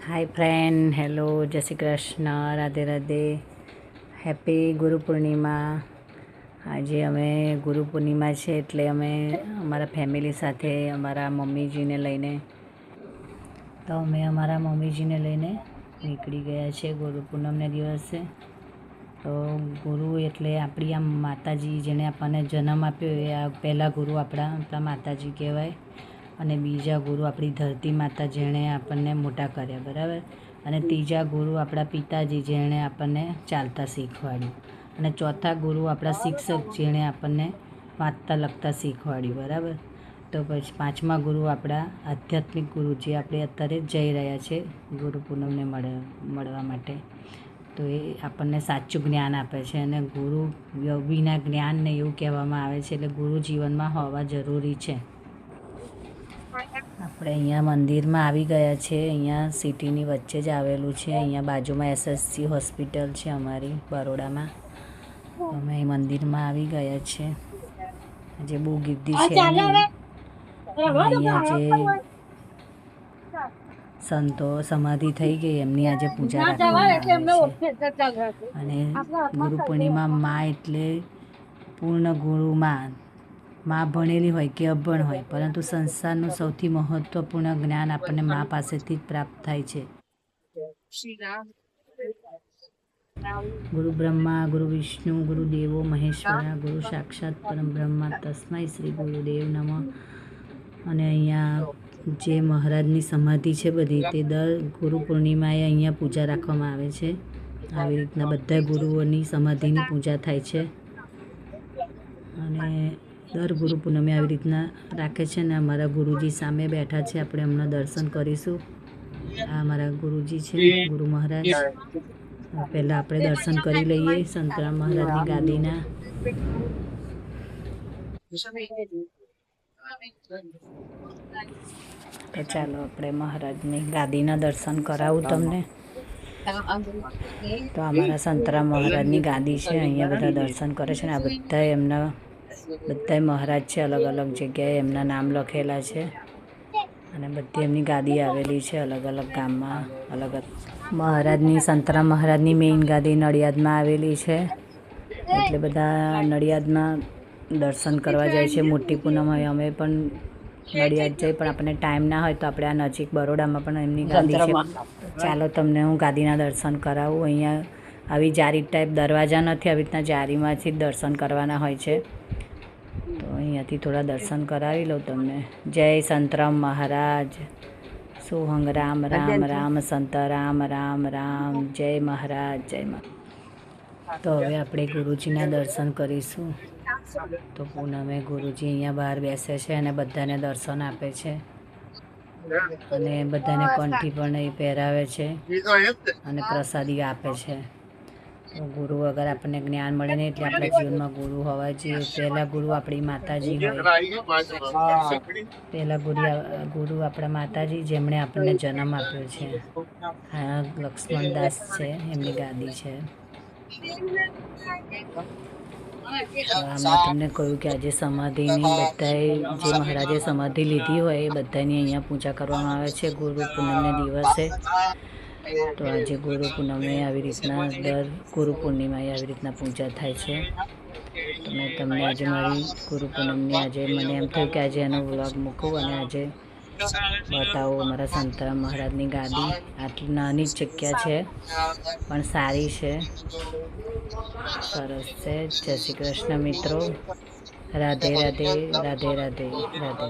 હાય friend, hello, જય Shri Krishna, Radhe Radhe, happy Guru Purnima. આજે અમે ગુરુ પૂર્ણિમા છે એટલે અમે અમારા ફેમિલી સાથે અમારા મમ્મીજીને લઈને નીકળી ગયા છે ગુરુ પૂનમના દિવસે. તો ગુરુ એટલે આપણી આ માતાજી, જેણે આપણને જન્મ આપ્યો, એ આ પહેલાં ગુરુ આપણા માતાજી કહેવાય. અને બીજા ગુરુ આપણી ધરતી માતા, જેણે આપણને મોટા કર્યા, બરાબર. અને ત્રીજા ગુરુ આપણા પિતાજી, જેણે આપણને ચાલતા શીખવાડ્યું. અને ચોથા ગુરુ આપણા શિક્ષક, જેણે આપણને વાંચતા લખતા શીખવાડ્યું, બરાબર. તો પછી પાંચમા ગુરુ આપણા આધ્યાત્મિક ગુરુ, જે આપણે અત્યારે જઈ રહ્યા છે ગુરુ પૂનમને મળવા માટે. તો એ આપણને સાચું જ્ઞાન આપે છે. અને ગુરુ વિના જ્ઞાનને એવું કહેવામાં આવે છે, એટલે ગુરુ જીવનમાં હોવા જરૂરી છે. આપણે અહીંયા મંદિરમાં આવી ગયા છે. અહીંયા સિટીની વચ્ચે જ આવેલું છે. અહીંયા બાજુમાં એસએસસી હોસ્પિટલ છે અમારી બરોડામાં. અમે અહીં મંદિરમાં આવી ગયા છે. આજે બહુ ગીર્દી છે નહીં. અહીંયા જે સંતો સમાધિ થઈ ગઈ, એમની આજે પૂજા રાખવામાં આવે છે. અને ગુરુ પૂર્ણિમા માં એટલે પૂર્ણ ગુરુમાં. માં ભણેલી હોય કે અભણ હોય, પરંતુ સંસારનું સૌથી મહત્વપૂર્ણ જ્ઞાન આપણને મા પાસેથી જ પ્રાપ્ત થાય છે. ગુરુ બ્રહ્મા, ગુરુ વિષ્ણુ, ગુરુ દેવો મહેશ્વરા, ગુરુ સાક્ષાત પરમ બ્રહ્મા, તસ્મૈ શ્રી ગુરુદેવ નમઃ. અને અહીંયા જે મહારાજની સમાધિ છે બધી, તે દર ગુરુ પૂર્ણિમાએ અહીંયા પૂજા રાખવામાં આવે છે. આવી રીતના બધા ગુરુઓની સમાધિની પૂજા થાય છે. અને દર ગુરુ પૂનમે આવી રીતના રાખે છે. ને અમારા ગુરુજી સામે બેઠા છે, આપણે હમણાં દર્શન કરીશું. આ અમારા ગુરુજી છે, ગુરુ મહારાજ. પહેલાં આપણે દર્શન કરી લઈએ સંતરામ મહારાજની ગાદીના. તો ચાલો આપણે મહારાજની ગાદીના દર્શન કરાવું તમને. તો અમારા સંતરામ મહારાજની ગાદી છે, અહીંયા બધા દર્શન કરે છે. ને આ બધા મહારાજ છે, અલગ અલગ જગ્યાએ એમના નામ લખેલા છે. અને બધી એમની ગાદી આવેલી છે અલગ અલગ ગામમાં. મહારાજની, સંતરામ મહારાજની મેઇન ગાદી નડિયાદમાં આવેલી છે. એટલે બધા નડિયાદમાં દર્શન કરવા જાય છે. મોટી પૂનમ હોય, અમે પણ નડિયાદ જઈએ, પણ આપણને ટાઈમ ના હોય તો આપણે આ નજીક બરોડામાં પણ એમની ગાદી છે. ચાલો તમને હું ગાદીના દર્શન કરાવું. અહીંયા આવી જારી ટાઈપ દરવાજા નથી, આવી રીતના જારીમાંથી જ દર્શન કરવાના હોય છે. તો અહીંયાથી થોડા દર્શન કરાવી લઉં તમને. જય સંતરામ મહારાજ. સોહંગ રામ રામ રામ, સંત રામ રામ રામ. જય મહારાજ, જય મહારાજ. તો હવે આપણે ગુરુજીના દર્શન કરીશું. તો પૂનમે ગુરુજી અહીંયા બહાર બેસે છે અને બધાને દર્શન આપે છે. અને બધાને કંઠી પણ એ પહેરાવે છે અને પ્રસાદી આપે છે. ગુરુ વગર આપણને જ્ઞાન મળે નહીં, એટલે આપણા જીવનમાં ગુરુ હોવા જોઈએ. પહેલાં ગુરુ આપણી માતાજી હોય. પહેલાં ગુરુ આપણા માતાજી, જેમણે આપણને જન્મ આપ્યો છે. હા, લક્ષ્મણદાસ છે, એમની ગાદી છે. આમાં તમને કહ્યું કે આજે સમાધિની બધાએ, જે મહારાજે સમાધિ લીધી હોય, એ બધાની અહીંયા પૂજા કરવામાં આવે છે ગુરુ પૂનમને દિવસે. તો આજે ગુરુ પૂનમે આવી રીતના દર ગુરુ પૂર્ણિમાએ આવી રીતના પૂજા થાય છે. તો મેં તમને આજે મારી ગુરુ પૂનમની આજે મને એમ થયું કે આજે એનો વ્લોગ મૂકું અને આજે બતાવું અમારા સંતરામ મહારાજની ગાદી. આટલી નાની જ જગ્યા છે, પણ સારી છે, સરસ છે. જય શ્રી કૃષ્ણ મિત્રો. રાધે રાધે, રાધે રાધે, રાધે.